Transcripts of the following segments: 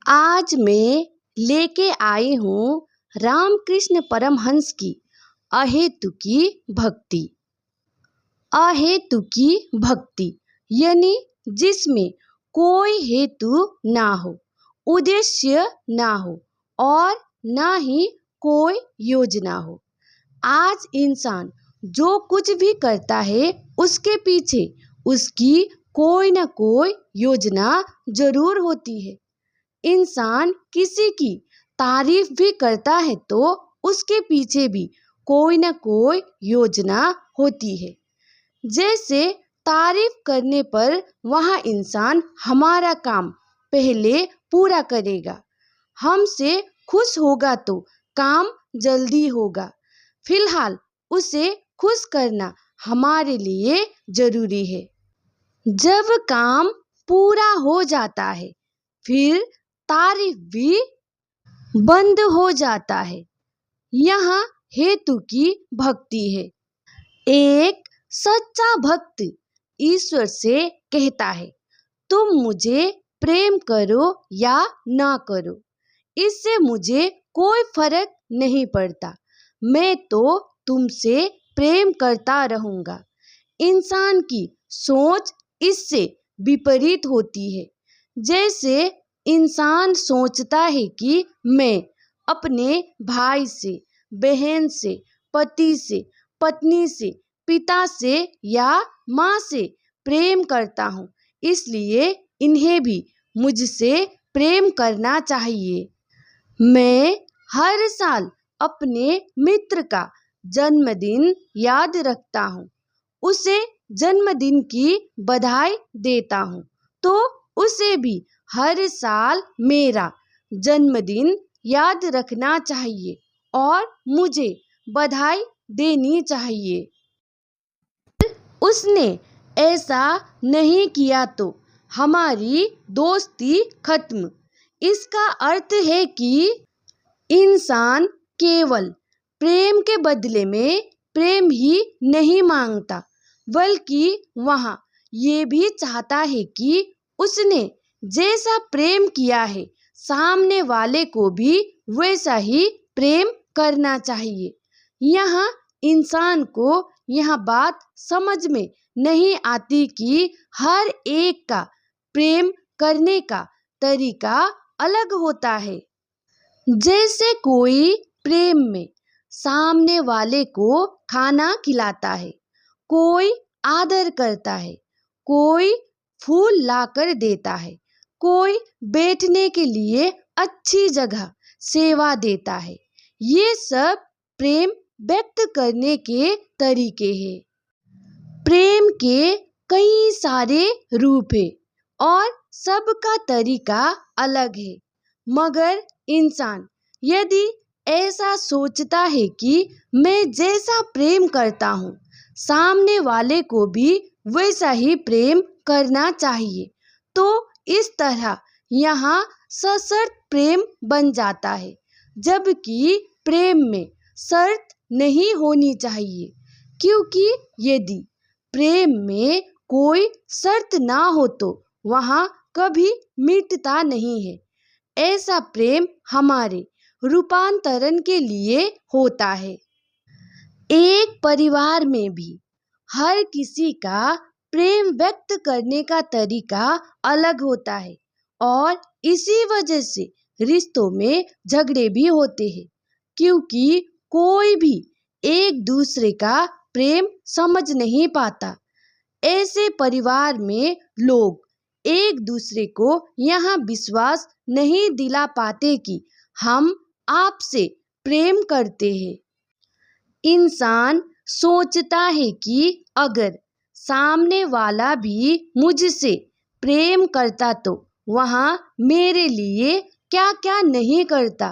आज मैं लेके आई हूँ रामकृष्ण परमहंस की अहेतुकी भक्ति। अहेतुकी भक्ति यानी जिसमें कोई हेतु ना हो, उद्देश्य ना हो और ना ही कोई योजना हो। आज इंसान जो कुछ भी करता है उसके पीछे उसकी कोई ना कोई योजना जरूर होती है। इंसान किसी की तारीफ भी करता है तो उसके पीछे भी कोई ना कोई योजना होती है। जैसे तारीफ करने पर वह इंसान हमारा काम पहले पूरा करेगा, हमसे खुश होगा तो काम जल्दी होगा। फिलहाल उसे खुश करना हमारे लिए जरूरी है। जब काम पूरा हो जाता है फिर तारीफ भी बंद हो जाता है। यहाँ हेतु की भक्ति है। एक सच्चा भक्त ईश्वर से कहता है, तुम मुझे प्रेम करो या ना करो, इससे मुझे कोई फर्क नहीं पड़ता, मैं तो तुमसे प्रेम करता रहूंगा। इंसान की सोच इससे विपरीत होती है। जैसे इंसान सोचता है कि मैं अपने भाई से, बहन से, पति से, पत्नी से, पिता से या माँ से प्रेम करता हूँ, इसलिए इन्हें भी मुझसे प्रेम करना चाहिए। मैं हर साल अपने मित्र का जन्मदिन याद रखता हूँ, उसे जन्मदिन की बधाई देता हूँ, तो उसे भी हर साल मेरा जन्मदिन याद रखना चाहिए और मुझे बधाई देनी चाहिए। उसने ऐसा नहीं किया तो हमारी दोस्ती खत्म। इसका अर्थ है कि इंसान केवल प्रेम के बदले में प्रेम ही नहीं मांगता, बल्कि वह ये भी चाहता है कि उसने जैसा प्रेम किया है सामने वाले को भी वैसा ही प्रेम करना चाहिए। यहाँ इंसान को यह बात समझ में नहीं आती कि हर एक का प्रेम करने का तरीका अलग होता है। जैसे कोई प्रेम में सामने वाले को खाना खिलाता है, कोई आदर करता है, कोई फूल लाकर देता है, कोई बैठने के लिए अच्छी जगह सेवा देता है। ये सब प्रेम व्यक्त करने के तरीके हैं। प्रेम के कई सारे रूप हैं और सबका तरीका अलग है। मगर इंसान यदि ऐसा सोचता है कि मैं जैसा प्रेम करता हूँ सामने वाले को भी वैसा ही प्रेम करना चाहिए, तो इस तरह यहाँ सशर्त प्रेम बन जाता है, जबकि प्रेम में शर्त नहीं होनी चाहिए। क्योंकि यदि प्रेम में कोई शर्त ना हो तो वहाँ कभी मिटता नहीं है। ऐसा प्रेम हमारे रूपांतरण के लिए होता है। एक परिवार में भी हर किसी का प्रेम व्यक्त करने का तरीका अलग होता है और इसी वजह से रिश्तों में झगड़े भी होते हैं, क्योंकि कोई भी एक दूसरे का प्रेम समझ नहीं पाता। ऐसे परिवार में लोग एक दूसरे को यह विश्वास नहीं दिला पाते कि हम आपसे प्रेम करते हैं। इंसान सोचता है कि अगर सामने वाला भी मुझसे प्रेम करता तो वह मेरे लिए क्या क्या नहीं करता,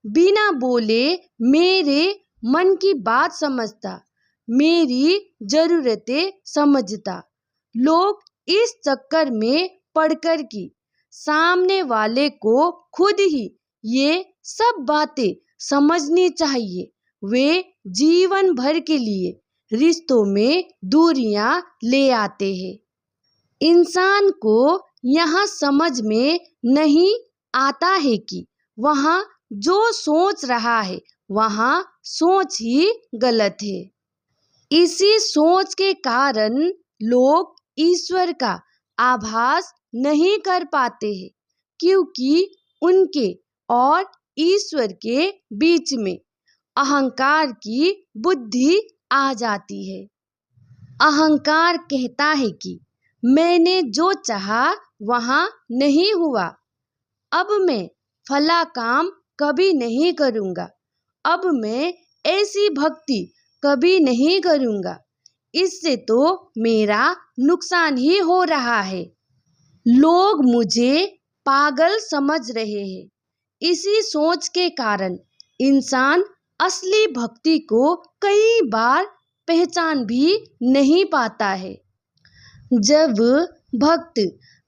बिना बोले मेरे मन की बात समझता, मेरी जरूरतें समझता। लोग इस चक्कर में पड़कर कि सामने वाले को खुद ही ये सब बातें समझनी चाहिए, वे जीवन भर के लिए रिश्तों में दूरियां ले आते हैं। इंसान को यहाँ समझ में नहीं आता है कि वहाँ जो सोच रहा है वहाँ सोच ही गलत है। इसी सोच के कारण लोग ईश्वर का आभास नहीं कर पाते हैं, क्योंकि उनके और ईश्वर के बीच में अहंकार की बुद्धि आ जाती है। अहंकार कहता है कि मैंने जो चाहा वहाँ नहीं हुआ, अब मैं फला काम कभी नहीं करूँगा, अब मैं ऐसी भक्ति कभी नहीं करूँगा, इससे तो मेरा नुकसान ही हो रहा है। लोग मुझे पागल समझ रहे हैं। इसी सोच के कारण इंसान असली भक्ति को कई बार पहचान भी नहीं पाता है। जब भक्त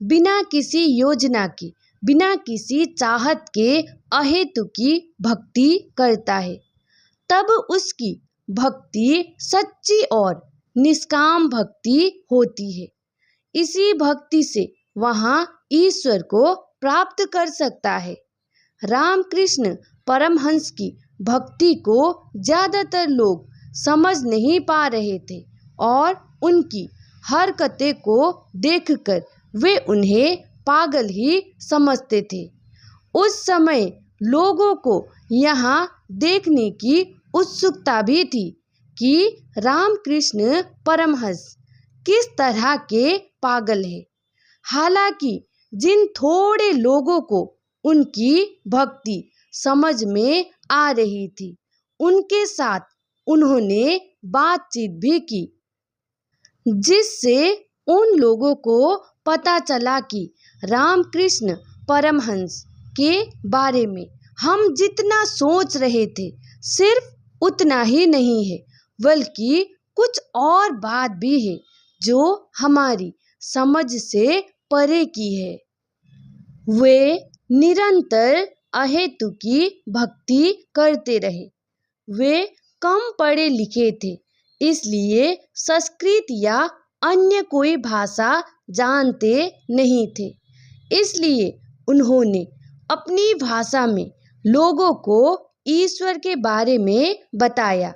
बिना किसी योजना की, बिना किसी चाहत के अहेतु की भक्ति करता है, तब उसकी भक्ति सच्ची और निष्काम भक्ति होती है। इसी भक्ति से वहाँ ईश्वर को प्राप्त कर सकता है। रामकृष्ण परमहंस की भक्ति को ज्यादातर लोग समझ नहीं पा रहे थे और उनकी हरकतें को देखकर वे उन्हें पागल ही समझते थे। उस समय लोगों को यहाँ देखने की उत्सुकता भी थी कि रामकृष्ण परमहंस किस तरह के पागल है। हालांकि जिन थोड़े लोगों को उनकी भक्ति समझ में आ रही थी, उनके साथ उन्होंने बातचीत भी की, जिससे उन लोगों को पता चला कि रामकृष्ण परमहंस के बारे में हम जितना सोच रहे थे सिर्फ उतना ही नहीं है, बल्कि कुछ और बात भी है जो हमारी समझ से परे की है। वे निरंतर अहेतु की भक्ति करते रहे। वे कम पढ़े लिखे थे, इसलिए संस्कृत या अन्य कोई भाषा जानते नहीं थे। इसलिए उन्होंने अपनी भाषा में लोगों को ईश्वर के बारे में बताया,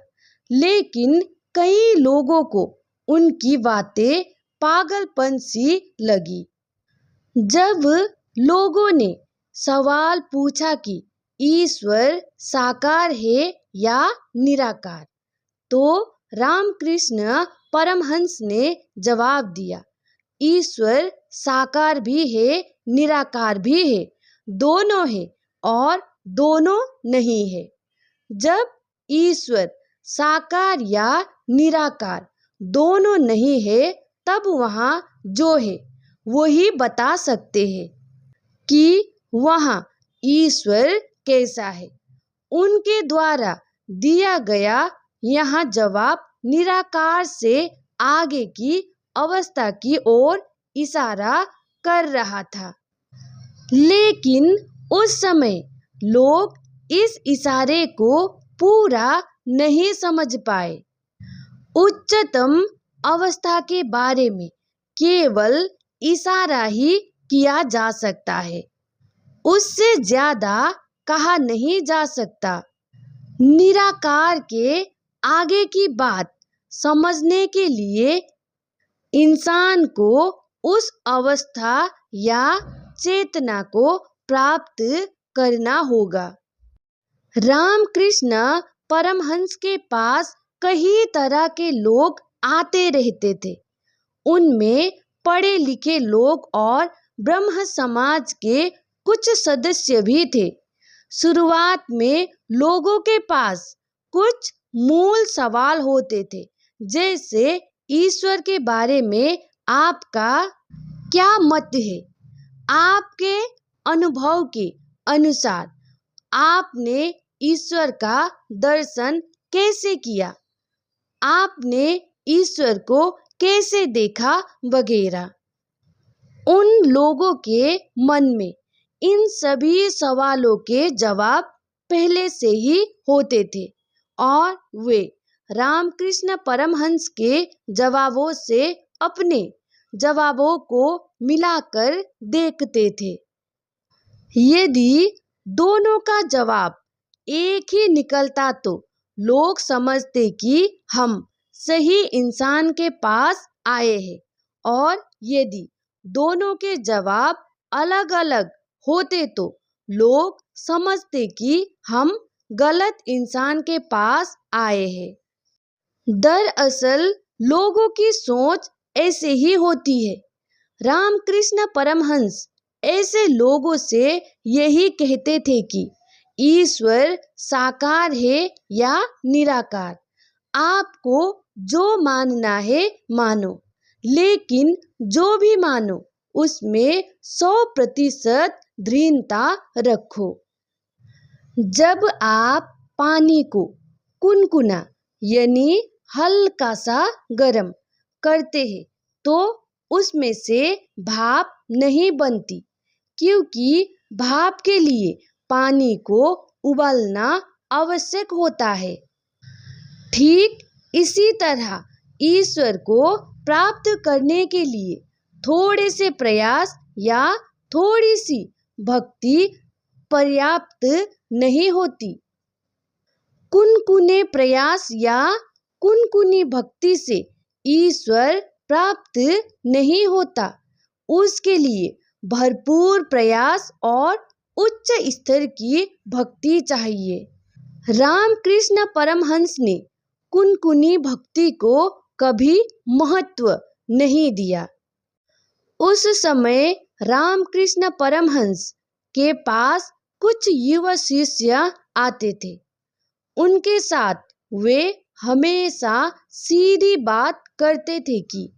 लेकिन कई लोगों को उनकी बातें पागलपन सी लगी। जब लोगों ने सवाल पूछा कि ईश्वर साकार है या निराकार, तो रामकृष्ण परमहंस ने जवाब दिया, ईश्वर साकार भी है, निराकार भी है, दोनों है और दोनों नहीं है। जब ईश्वर साकार या निराकार दोनों नहीं है, तब वहाँ जो है वही बता सकते हैं कि वहाँ ईश्वर कैसा है। उनके द्वारा दिया गया यहाँ जवाब निराकार से आगे की अवस्था की ओर इशारा कर रहा था, लेकिन उस समय लोग इस इशारे को पूरा नहीं समझ पाए। उच्चतम अवस्था के बारे में केवल इशारा ही किया जा सकता है, उससे ज्यादा कहा नहीं जा सकता। निराकार के आगे की बात समझने के लिए इंसान को उस अवस्था या चेतना को प्राप्त करना होगा। रामकृष्ण परमहंस के पास कई तरह के लोग आते रहते थे। उनमें पढ़े लिखे लोग और ब्रह्म समाज के कुछ सदस्य भी थे। शुरुआत में लोगों के पास कुछ मूल सवाल होते थे, जैसे ईश्वर के बारे में आपका क्या मत है, आपके अनुभव के अनुसार आपने ईश्वर का दर्शन कैसे किया, आपने ईश्वर को कैसे देखा वगैरह। उन लोगों के मन में इन सभी सवालों के जवाब पहले से ही होते थे और वे रामकृष्ण परमहंस के जवाबों से अपने जवाबों को मिलाकर देखते थे। यदि दोनों का जवाब एक ही निकलता तो लोग समझते कि हम सही इंसान के पास आए हैं, और यदि दोनों के जवाब अलग अलग होते तो लोग समझते कि हम गलत इंसान के पास आए हैं। दरअसल लोगों की सोच ऐसे ही होती है। रामकृष्ण परमहंस ऐसे लोगों से यही कहते थे कि ईश्वर साकार है या निराकार, आपको जो मानना है मानो, लेकिन जो भी मानो उसमें 100% दृढ़ता रखो। जब आप पानी को कुनकुना यानी हल्का सा गर्म करते हैं तो उसमें से भाप नहीं बनती, क्योंकि भाप के लिए पानी को उबालना आवश्यक होता है। ठीक इसी तरह ईश्वर को प्राप्त करने के लिए थोड़े से प्रयास या थोड़ी सी भक्ति पर्याप्त नहीं होती। कुनकुने प्रयास या कुनकुनी भक्ति से ईश्वर प्राप्त नहीं होता, उसके लिए भरपूर प्रयास और उच्च स्तर की भक्ति चाहिए। रामकृष्ण परमहंस ने कुनकुनी भक्ति को कभी महत्व नहीं दिया। उस समय रामकृष्ण परमहंस के पास कुछ युवा शिष्य आते थे। उनके साथ वे हमेशा सीधी बात करते थे कि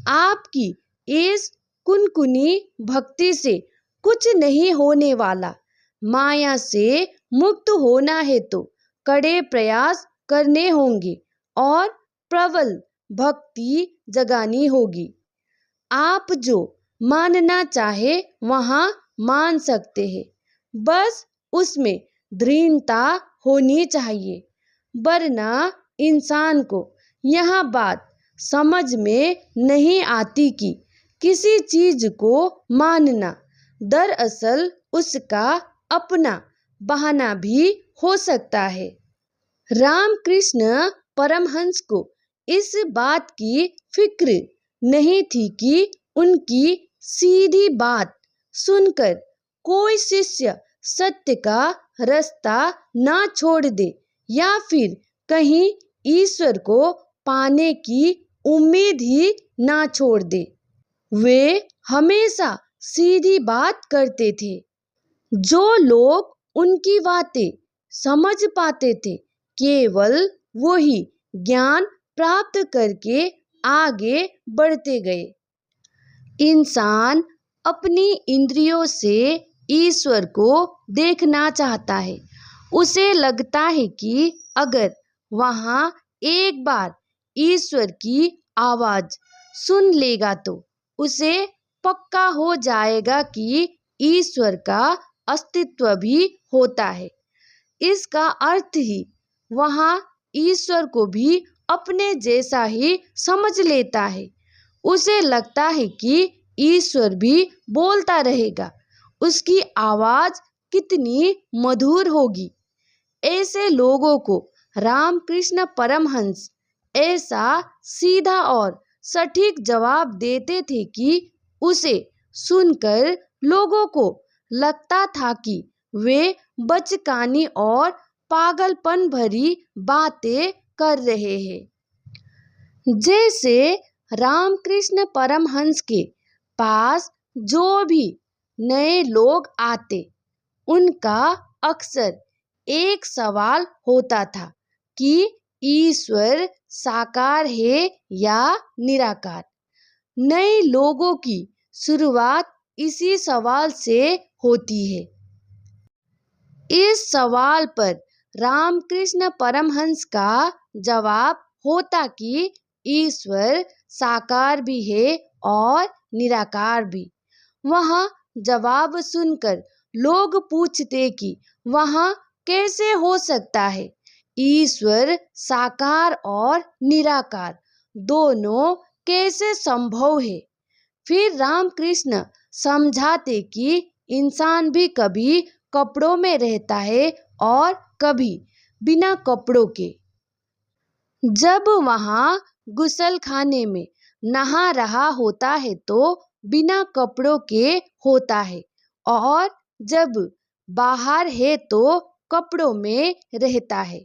आपकी इस कुनकुनी भक्ति से कुछ नहीं होने वाला, माया से मुक्त होना है तो कड़े प्रयास करने होंगे और प्रबल भक्ति जगानी होगी। आप जो मानना चाहे वहाँ मान सकते हैं, बस उसमें दृढ़ता होनी चाहिए, वरना इंसान को यह बात समझ में नहीं आती कि किसी चीज को मानना दरअसल उसका अपना बहाना भी हो सकता है। रामकृष्ण परमहंस को इस बात की फिक्र नहीं थी कि उनकी सीधी बात सुनकर कोई शिष्य सत्य का रास्ता ना छोड़ दे या फिर कहीं ईश्वर को पाने की उम्मीद ही ना छोड़ दे। वे हमेशा सीधी बात करते थे। जो लोग उनकी बातें समझ पाते थे, केवल वही ज्ञान प्राप्त करके आगे बढ़ते गए। इंसान अपनी इंद्रियों से ईश्वर को देखना चाहता है। उसे लगता है कि अगर वहाँ एक बार ईश्वर की आवाज सुन लेगा तो उसे पक्का हो जाएगा कि ईश्वर का अस्तित्व भी होता है। इसका अर्थ ही वहाँ ईश्वर को भी अपने जैसा ही समझ लेता है। उसे लगता है कि ईश्वर भी बोलता रहेगा, उसकी आवाज कितनी मधुर होगी। ऐसे लोगों को रामकृष्ण परमहंस ऐसा सीधा और सटीक जवाब देते थे कि उसे सुनकर लोगों को लगता था कि वे बचकानी और पागलपन भरी बातें कर रहे हैं। जैसे रामकृष्ण परमहंस के पास जो भी नए लोग आते, उनका अक्सर एक सवाल होता था कि ईश्वर साकार है या निराकार। नए लोगों की शुरुआत इसी सवाल से होती है। इस सवाल पर रामकृष्ण परमहंस का जवाब होता कि ईश्वर साकार भी है और निराकार भी। वह जवाब सुनकर लोग पूछते कि वह कैसे हो सकता है, ईश्वर साकार और निराकार दोनों कैसे संभव है। फिर रामकृष्ण समझाते कि इंसान भी कभी कपड़ों में रहता है और कभी बिना कपड़ों के। जब वहाँ गुसलखाने में नहा रहा होता है तो बिना कपड़ों के होता है, और जब बाहर है तो कपड़ों में रहता है।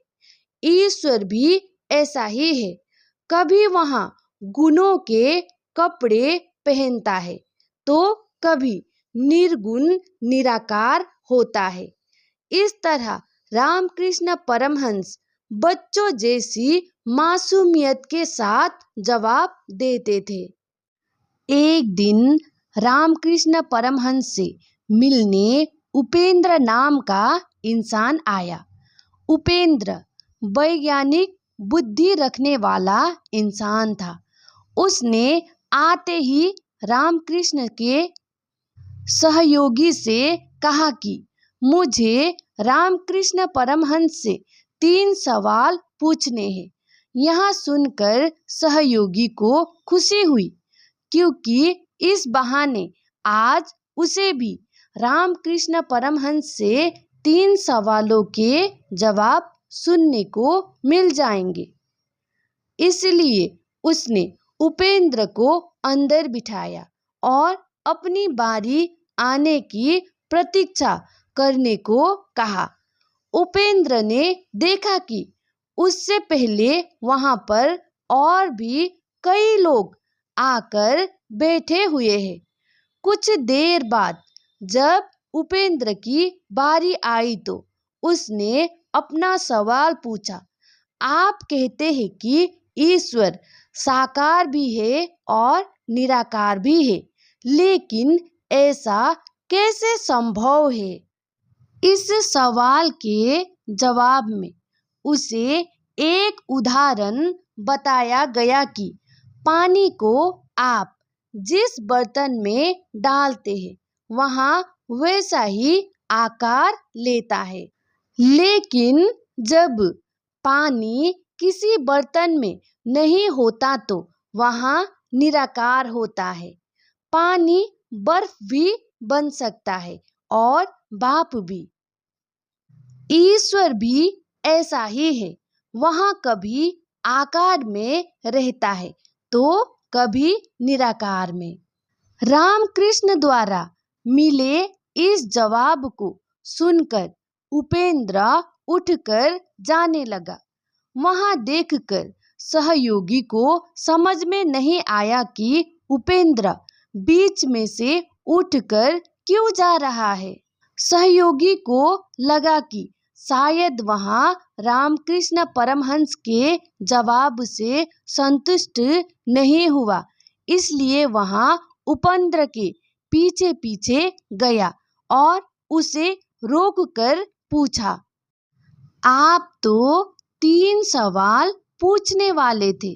ईश्वर भी ऐसा ही है, कभी वहाँ गुणों के कपड़े पहनता है तो कभी निर्गुण निराकार होता है। इस तरह रामकृष्ण परमहंस बच्चों जैसी मासूमियत के साथ जवाब देते थे। एक दिन रामकृष्ण परमहंस से मिलने उपेंद्र नाम का इंसान आया। उपेंद्र वैज्ञानिक बुद्धि रखने वाला इंसान था। उसने आते ही रामकृष्ण के सहयोगी से कहा कि मुझे रामकृष्ण परमहंस से 3 सवाल पूछने हैं। यह सुनकर सहयोगी को खुशी हुई, क्योंकि इस बहाने आज उसे भी रामकृष्ण परमहंस से 3 सवालों के जवाब सुनने को मिल जाएंगे। इसलिए उसने उपेंद्र को अंदर बिठाया और अपनी बारी आने की प्रतीक्षा करने को कहा। उपेंद्र ने देखा कि उससे पहले वहां पर और भी कई लोग आकर बैठे हुए हैं। कुछ देर बाद जब उपेंद्र की बारी आई तो उसने अपना सवाल पूछा। आप कहते हैं कि ईश्वर साकार भी है और निराकार भी है, लेकिन ऐसा कैसे संभव है? इस सवाल के जवाब में उसे एक उदाहरण बताया गया कि पानी को आप जिस बर्तन में डालते हैं वहाँ वैसा ही आकार लेता है, लेकिन जब पानी किसी बर्तन में नहीं होता तो वहाँ निराकार होता है। पानी बर्फ भी बन सकता है और भाप भी। ईश्वर भी ऐसा ही है, वहाँ कभी आकार में रहता है तो कभी निराकार में। रामकृष्ण द्वारा मिले इस जवाब को सुनकर उपेंद्र उठकर जाने लगा। वहां देखकर सहयोगी को समझ में नहीं आया कि उपेंद्र बीच में से उठकर क्यों जा रहा है। सहयोगी को लगा कि शायद वहां रामकृष्ण परमहंस के जवाब से संतुष्ट नहीं हुआ, इसलिए वहां उपेंद्र के पीछे पीछे गया और उसे रोककर पूछा, आप तो 3 सवाल पूछने वाले थे,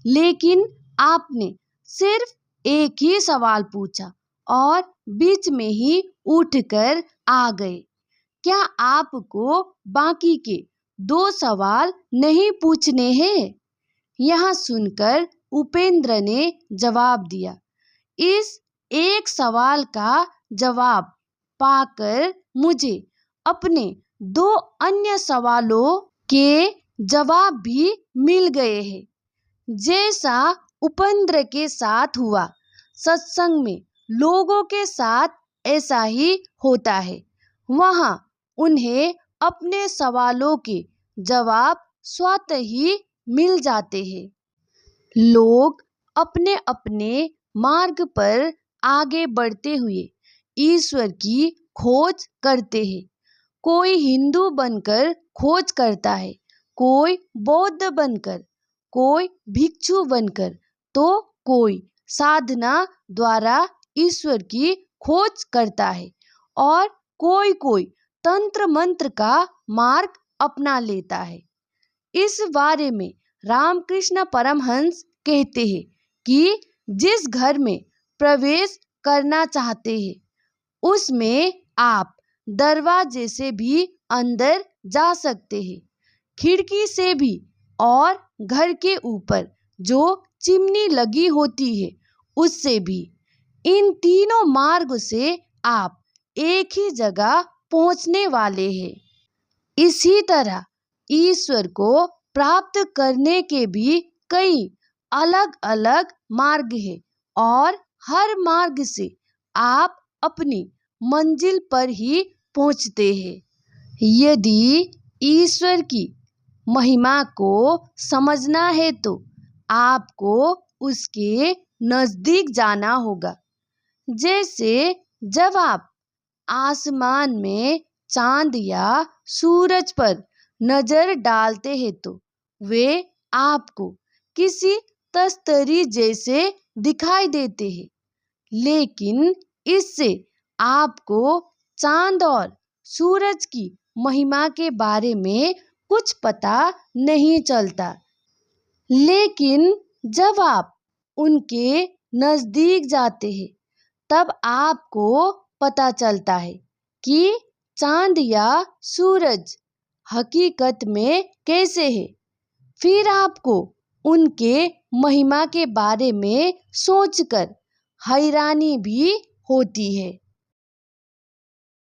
लेकिन आपने सिर्फ एक ही सवाल पूछा और बीच में ही उठकर आ गए। क्या आपको बाकी के 2 सवाल नहीं पूछने हैं? यह सुनकर उपेंद्र ने जवाब दिया, इस एक सवाल का जवाब पाकर मुझे अपने 2 अन्य सवालों के जवाब भी मिल गए हैं। जैसा उपेंद्र के साथ हुआ, सत्संग में लोगों के साथ ऐसा ही होता है। वहाँ उन्हें अपने सवालों के जवाब स्वतः ही मिल जाते हैं। लोग अपने अपने मार्ग पर आगे बढ़ते हुए ईश्वर की खोज करते हैं। कोई हिंदू बनकर खोज करता है, कोई बौद्ध बनकर, कोई भिक्षु बनकर, तो कोई साधना द्वारा ईश्वर की खोज करता है और कोई कोई तंत्र मंत्र का मार्ग अपना लेता है। इस बारे में रामकृष्ण परमहंस कहते हैं कि जिस घर में प्रवेश करना चाहते हैं उसमें आप दरवाजे से भी अंदर जा सकते हैं, खिड़की से भी, और घर के ऊपर जो चिमनी लगी होती है उससे भी। इन तीनों मार्ग से आप एक ही जगह पहुंचने वाले हैं। इसी तरह ईश्वर को प्राप्त करने के भी कई अलग अलग मार्ग हैं और हर मार्ग से आप अपनी मंजिल पर ही पहुंचते हैं। यदि ईश्वर की महिमा को समझना है तो आपको उसके नजदीक जाना होगा। जैसे जब आप आसमान में चांद या सूरज पर नजर डालते हैं तो वे आपको किसी तस्तरी जैसे दिखाई देते हैं, लेकिन इससे आपको चांद और सूरज की महिमा के बारे में कुछ पता नहीं चलता। लेकिन जब आप उनके नजदीक जाते हैं तब आपको पता चलता है कि चांद या सूरज हकीकत में कैसे है। फिर आपको उनके महिमा के बारे में सोचकर हैरानी भी होती है।